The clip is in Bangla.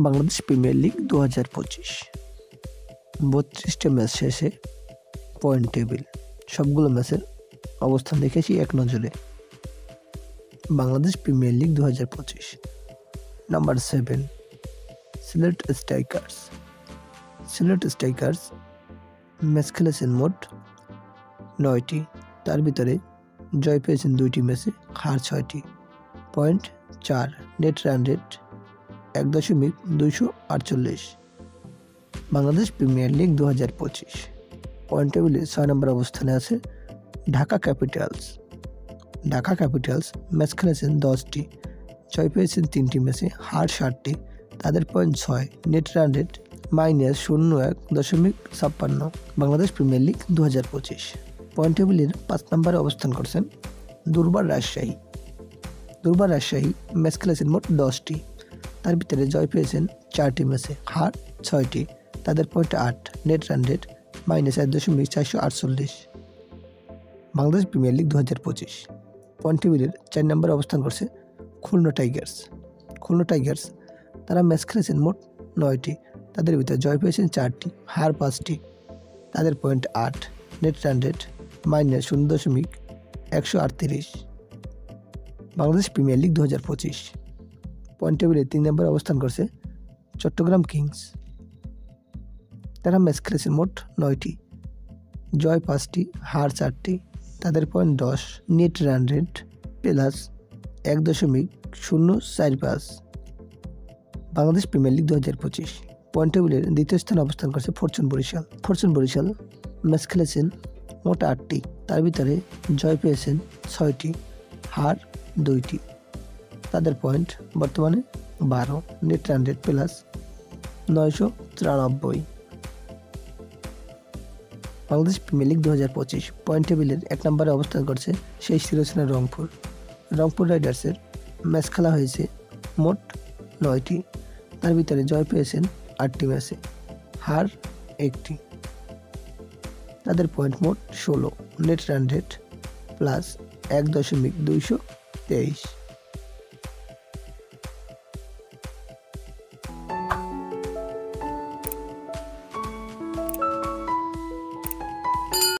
বাংলাদেশ প্রিমিয়ার লিগ 2025 32টা ম্যাচ শেষে পয়েন্ট টেবিল সবগুলো ম্যাচের অবস্থান দেখেছি এক নজরে। Bangladesh premier league 2025 number 7 Sylhet strikers match খেলেছেন মোট 9টি, তার ভিতরে জয় পেয়েছেন 2টি ম্যাচে, হার 6টি। Point 4, net run rate 1.248। Bangladesh premier league 2025 point টেবিলে 6 নম্বর অবস্থানে আছে ঢাকা ক্যাপিটালস। ম্যাচ খেলেছেন 10টি, জয় পেয়েছেন 3টি ম্যাচে, হার 7টি। তাদের point 6, net run rate -0.56। Bangladesh premier league 2025 point টেবিলের 5 নম্বরে অবস্থান করছেন দুর্বার রাজশাহী। ম্যাচ খেলেছেন মোট 10টি, তার ভিতরে জয় পেয়েছেন 4টি ম্যাচে, হার 6টি। তাদের point 8, net run rate -1.448। Bangladesh premier league 2025 point টেবিলের 4 নম্বরে অবস্থান করছে খুলনা টাইগার্স। তারা ম্যাচ খেলেছেন মোট 9টি, তাদের ভিতরে জয় পেয়েছেন 4টি, হার 5টি। তাদের point 8, net run rate -0.138। Bangladesh premier league 2025 point টেবিলে 3 নম্বরে অবস্থান করছে চট্টগ্রাম কিংস। তারা ম্যাচ খেলেছেন মোট 9টি, জয় 5টি, হার 4টি। তাদের point 10, net run rate +1.045। Bangladesh premier league 2025 point টেবিলের দ্বিতীয় স্থানে অবস্থান করছে ফরচুন বরিশাল। ম্যাচ খেলেছেন মোট 8টি, তার ভিতরে জয় পেয়েছেন 6টি, হার 2টি। তাদের পয়েন্ট বর্তমানে 12, net run rate +993। Bangladesh premier league 2025 point টেবিলের 1 নম্বরে অবস্থান করছে সেই চিরচেনা রংপুর রাইডার্সের। ম্যাচ খেলা হয়েছে মোট 9টি, তার ভিতরে জয় পেয়েছেন 8টি ম্যাচে, হার 1টি। তাদের পয়েন্ট মোট 16, নেট রান রেট +1.223।